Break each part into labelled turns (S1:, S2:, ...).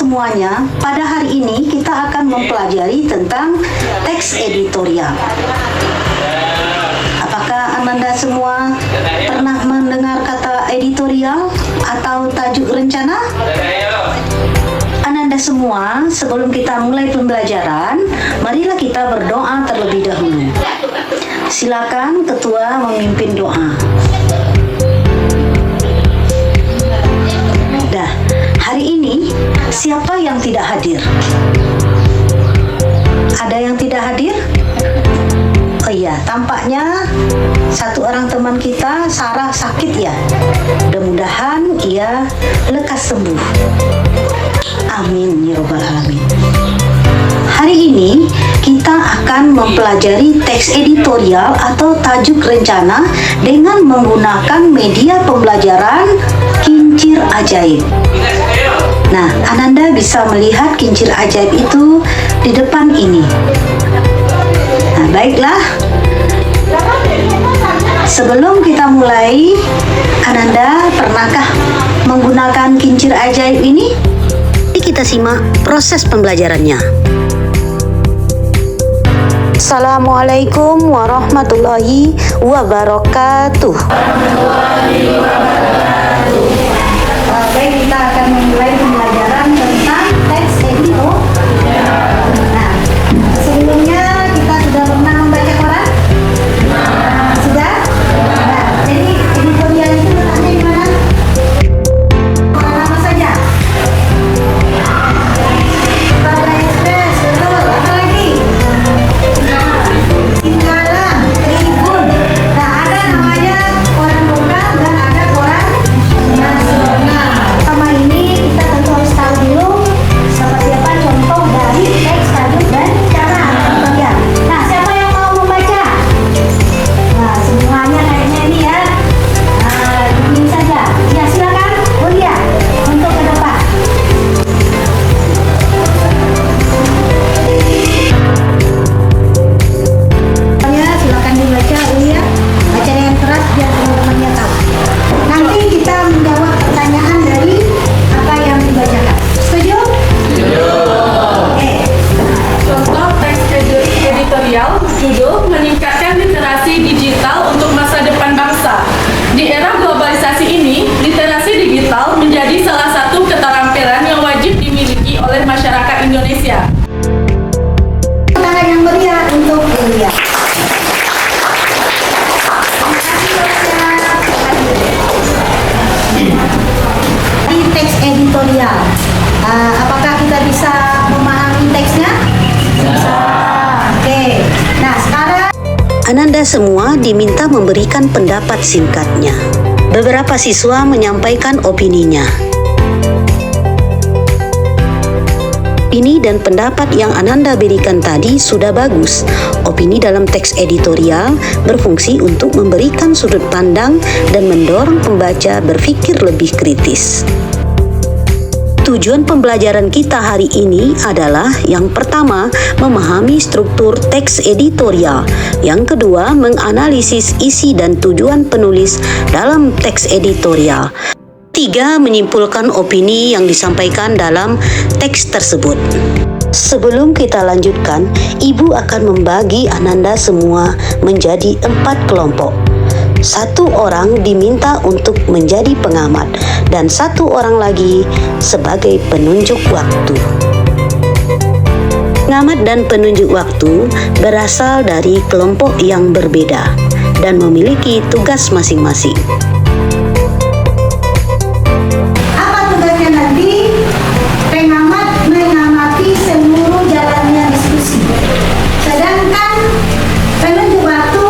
S1: semuanya, pada hari ini kita akan mempelajari tentang teks editorial. Apakah Ananda semua pernah mendengar kata editorial atau tajuk rencana? Ananda semua, sebelum kita mulai pembelajaran, marilah kita berdoa terlebih dahulu. Silakan ketua memimpin doa. Dah, hari ini siapa yang tidak hadir? Ada yang tidak hadir? Oh iya, tampaknya satu orang teman kita, Sarah, sakit ya. Mudah-mudahan ia lekas sembuh. Amin ya robbal alamin. Hari ini kita akan mempelajari teks editorial atau tajuk rencana dengan menggunakan media pembelajaran Kincir Ajaib. Nah, Ananda bisa melihat kincir ajaib itu di depan ini. Nah, baiklah. Sebelum kita mulai, Ananda pernahkah menggunakan kincir ajaib ini? Kita simak proses pembelajarannya. Assalamualaikum warahmatullahi wabarakatuh. Baik, kita akan memulai pembelajaran tentang teks editorial. Nah, sebelumnya kita sudah pernah membaca koran? Sudah? Nah, jadi editorial itu letaknya di mana? Apa saja? Pada Express, betul. Apa lagi? Singkalan, Tribun. Nah, ada namanya koran lokal dan ada koran nasional. Pertama ini kita tentu harus tahu dulu seperti apa contoh dari teks, tajuk, dan cara editorial. Nah, siapa yang mau membaca? Nah, semuanya kayaknya ini ya. Nah, ini saja. Ya, silakan. Oh iya, untuk ke depan. Silakan dibaca, Ulia. Baca dengan keras biar teman-temannya tahu. Nanti kita menjawab pertanyaan dari apa yang dibacakan. Setuju? Oke.
S2: Contoh teks editorial, judul meningkatkan literasi digital untuk masa depan bangsa. Di era globalisasi ini, literasi digital menjadi salah satu keterampilan yang wajib dimiliki oleh masyarakat Indonesia.
S1: Tangan yang meriah untuk Ulia. Ini teks editorial. Apakah kita bisa memahami teksnya? Bisa. Oke. Nah, sekarang Ananda semua diminta memberikan pendapat singkatnya. Beberapa siswa menyampaikan opininya. Opini dan pendapat yang Ananda berikan tadi sudah bagus. Opini dalam teks editorial berfungsi untuk memberikan sudut pandang dan mendorong pembaca berpikir lebih kritis. Tujuan pembelajaran kita hari ini adalah yang pertama, memahami struktur teks editorial. Yang kedua, menganalisis isi dan tujuan penulis dalam teks editorial. Tiga, menyimpulkan opini yang disampaikan dalam teks tersebut. Sebelum kita lanjutkan, Ibu akan membagi Ananda semua menjadi 4 kelompok. 1 orang diminta untuk menjadi pengamat dan 1 orang lagi sebagai penunjuk waktu. Pengamat dan penunjuk waktu berasal dari kelompok yang berbeda dan memiliki tugas masing-masing. apa tugasnya nanti? Pengamat mengamati seluruh jalannya diskusi. Sedangkan penunjuk waktu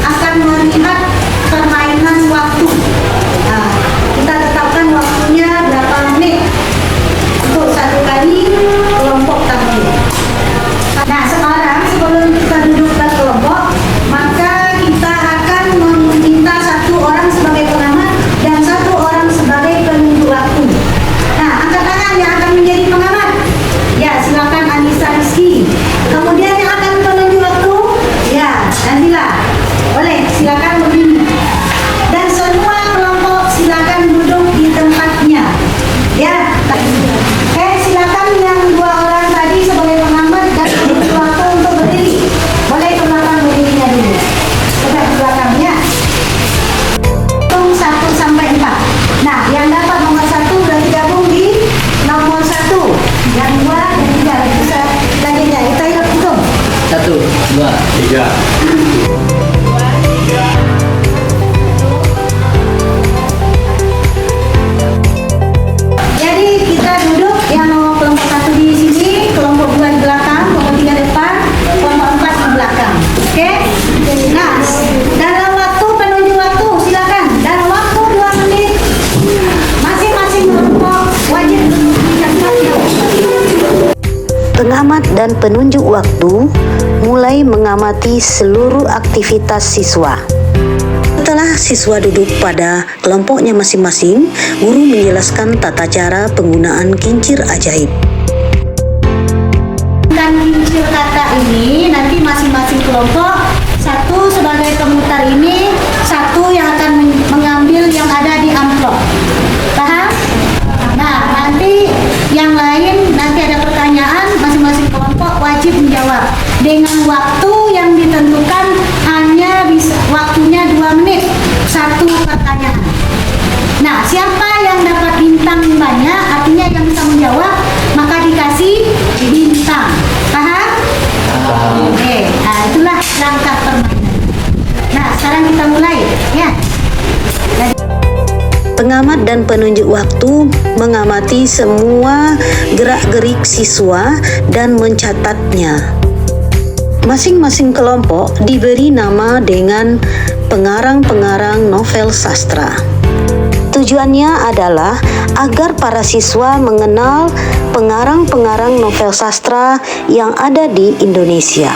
S1: akan melihat permainan waktu. Nah, kita tetapkan waktunya berapa menit untuk satu kali kelompok tampil. Nah, sekarang sebelum kita duduk ke kelompok, maka kita akan meminta 1 orang sebagai Pengamat dan penunjuk waktu mulai mengamati seluruh aktivitas siswa. Setelah siswa duduk pada kelompoknya masing-masing, guru menjelaskan tata cara penggunaan kincir ajaib.
S3: Dan kincir kata ini nanti masing-masing kelompok, satu sebagai pemutar ini, satu yang akan mengambil yang ada di amplop. Paham? Nah, nanti yang lain, nanti ada pertanyaan, masing-masing kelompok wajib menjawab dengan waktu yang ditentukan, hanya bisa waktunya 2 menit satu pertanyaan. Nah, siapa yang dapat bintang banyak, artinya yang bisa menjawab, maka dikasih bintang. Paham? Oke, nah itulah langkah permainan. Nah, sekarang kita mulai ya.
S1: Pengamat dan penunjuk waktu mengamati semua gerak-gerik siswa dan mencatatnya. Masing-masing kelompok diberi nama dengan pengarang-pengarang novel sastra. Tujuannya adalah agar para siswa mengenal pengarang-pengarang novel sastra yang ada di Indonesia.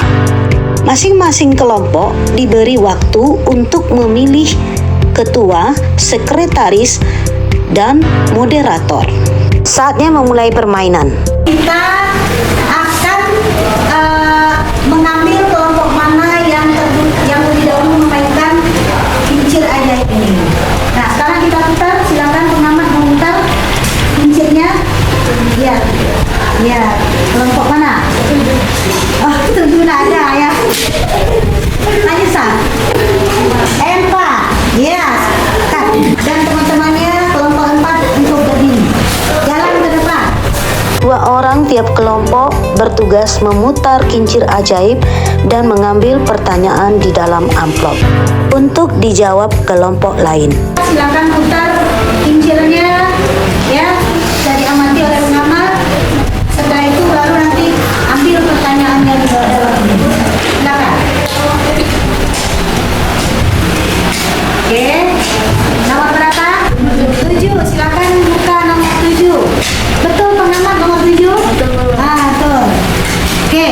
S1: Masing-masing kelompok diberi waktu untuk memilih ketua, sekretaris, dan moderator. Saatnya memulai permainan.
S3: Kita akan mengambil kelompok mana yang lebih dahulu memainkan kincir ajaib ini. Nah, sekarang kita putar, silakan pengamat memutar kincirnya. Ya, ya, kelompok mana? Oh, tentu ada ya. Anissa, Empa, yes, dan teman-temannya kelompok 4 untuk berdiri. Jalan ke depan.
S1: 2 orang tiap kelompok bertugas memutar kincir ajaib dan mengambil pertanyaan di dalam amplop untuk dijawab kelompok lain.
S3: Silakan putar kincirnya ya, dari amati oleh pengamat. Setelah itu baru nanti ambil pertanyaannya di dalam ini. Silakan. Oke, nomor berapa? 7. Silakan buka nomor 7. Betul pengamat nomor 7? Ah, betul. Oke,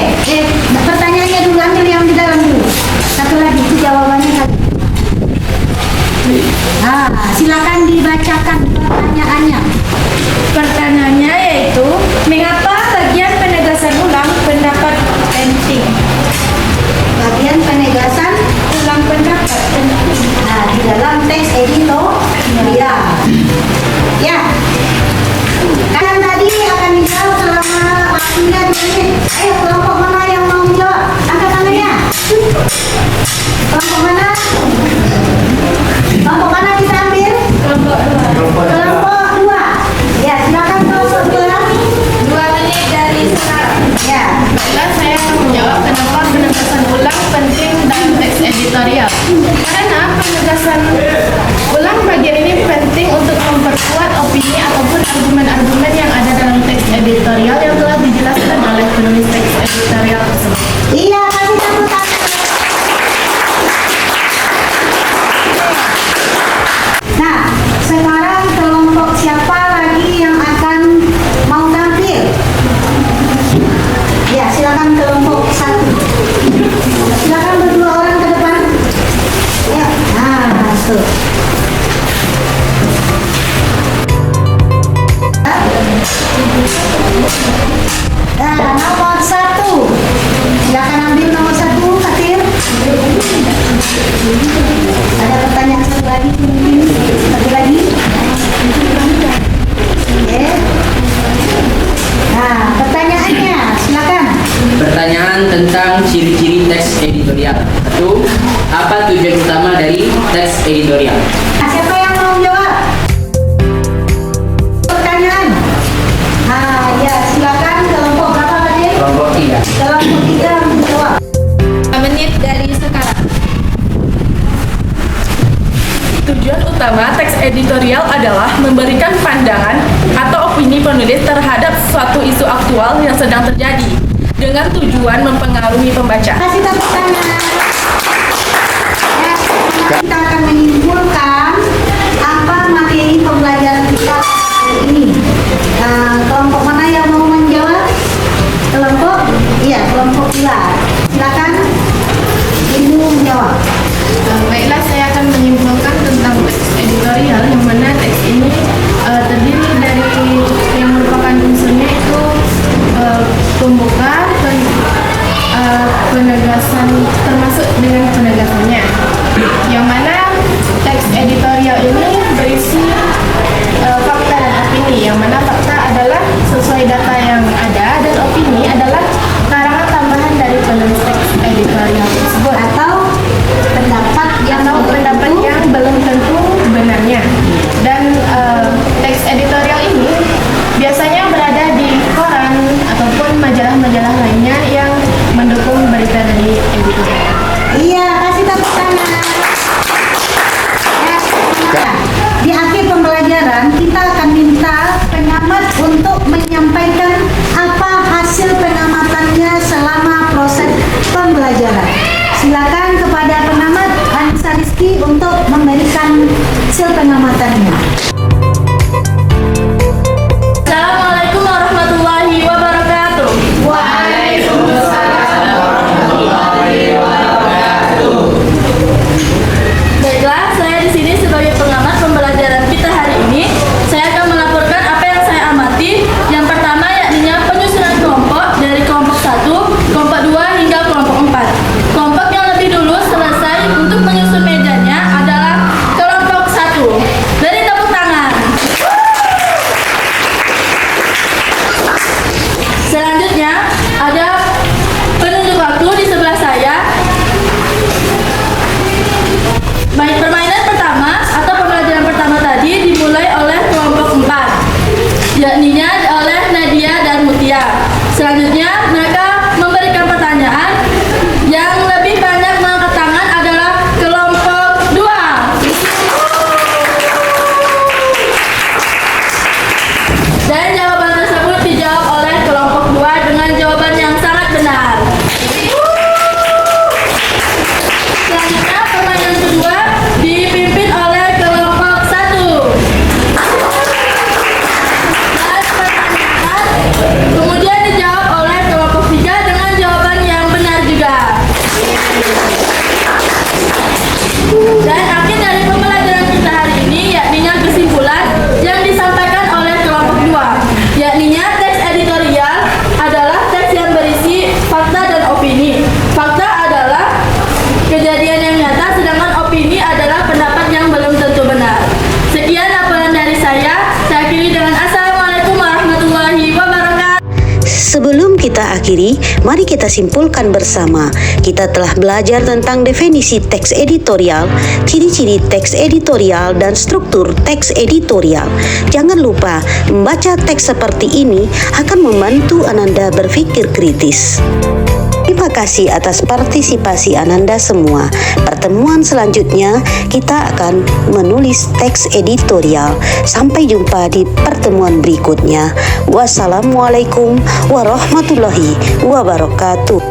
S3: pertanyaannya dulu, ambil yang di dalam dulu. Satu lagi, itu jawabannya tadi. Silakan dibacakan pertanyaannya.
S2: Pertanyaannya yaitu, mengapa bagian penegasan ulang pendapat penting?
S3: Bagian penegasan
S2: Ulang pendapat penting.
S3: nah, di dalam teks editorial. Ya. Kalian tadi akan dijawab selama waktunya 2 menit. Ayo, kelompok mana yang mau menjawab? Angkat tangannya. Kelompok mana? Kelompok mana kita ambil? Kelompok 2. Ya, silakan kelompok 2.
S2: 2 menit dari sekarang.
S3: Ya.
S2: Baiklah, saya akan menjawab kenapa penegasan ulang penting dalam teks editorial. Karena penegasan ulang bagian ini penting untuk memperkuat opini ataupun argumen-argumen yang ada dalam teks editorial yang telah dijelaskan oleh penulis teks editorial tersebut.
S3: Iya, kasih tepuk tangan. Nah, sekarang kelompok siapa lagi yang akan mau tampil? Ya, silakan kelompok 1. Silakan berdua orang ke depan. Ya, nah, tuh. Nah, nomor 1. Silakan ambil nomor 1, Fatir. Ada pertanyaan satu lagi, satu lagi. Oke. Nah, pertanyaannya, silakan.
S4: Pertanyaan tentang ciri-ciri teks editorial. 1. Apa tujuan utama dari teks editorial?
S3: Nah, siapa yang mau jawab? Pertanyaan. Ya, silakan kelompok berapa tadi?
S4: Kelompok 3.
S3: Kelompok 3 menjawab.
S2: 5 menit dari sekarang. Tujuan utama teks editorial adalah memberikan pandangan atau opini penulis terhadap suatu isu aktual yang sedang terjadi dengan tujuan mempengaruhi pembaca.
S3: Kasih tepuk tangan. Ya, kita akan menyimpulkan apa materi pembelajaran kita hari ini. Kelompok mana yang mau menjawab? Kelompok
S2: yang mana fakta adalah sesuai data yang ada dan opini adalah karangan tambahan dari penulis teks editorial tersebut
S3: Atau pendapat yang
S2: belum tentu benarnya. Dan teks editorial ini biasanya berada di koran ataupun majalah-majalah lainnya yang mendukung berita dari editorial.
S3: Iya, kasih tepuk tangan. Ya, di akhir pembelajaran kita akan minta pengamat untuk menyampaikan apa hasil pengamatannya selama proses pembelajaran. Silakan kepada pengamat Anissa Rizky untuk memberikan hasil pengamatannya.
S2: Assalamualaikum warahmatullahi wabarakatuh. Baiklah, saya di sini sebagai pengamat pembelajaran kita hari ini. Saya akan melaporkan apa yang saya amati. Yang pertama yakni penyusunan kelompok dari kelompok 1, kelompok 2 hingga kelompok 4. Kelompok yang lebih dulu selesai untuk menyusun mejanya adalah kelompok 1. Beri tepuk tangan. Selanjutnya ada penunjuk waktu di sebelah saya. Baik, permainan pertama atau pembelajaran pertama tadi dimulai oleh kelompok 4, yakninya oleh Nadia dan Mutia. Selanjutnya mereka memberikan pertanyaan. Yang lebih banyak mengangkat tangan adalah kelompok 2. Dan jawaban tersebut dijawab oleh kelompok 2 dengan jawaban yang sangat benar. Selanjutnya permainan kedua dipimpin oleh kelompok 1. Dan pertanyaan kemudian dijawab oleh kelompok 3 dengan jawaban yang benar juga. Dan akhir dari pembelajaran kita hari ini yakninya kesimpulan yang disampaikan oleh kelompok 2, yakninya teks editorial adalah teks yang berisi fakta dan opini. Fakta adalah kejadian yang nyata, sedangkan opini adalah pendapat yang belum tentu benar. Sekian laporan dari saya akhiri dengan Assalamualaikum warahmatullahi wabarakatuh.
S1: Sebelum kita akhiri, mari kita simpulkan bersama. Kita telah belajar tentang definisi teks editorial, ciri-ciri teks editorial, dan struktur teks editorial. Jangan lupa, membaca teks seperti ini akan membantu Ananda berpikir kritis. Terima kasih atas partisipasi Ananda semua. Pertemuan selanjutnya kita akan menulis teks editorial. Sampai jumpa di pertemuan berikutnya. Wassalamualaikum warahmatullahi wabarakatuh.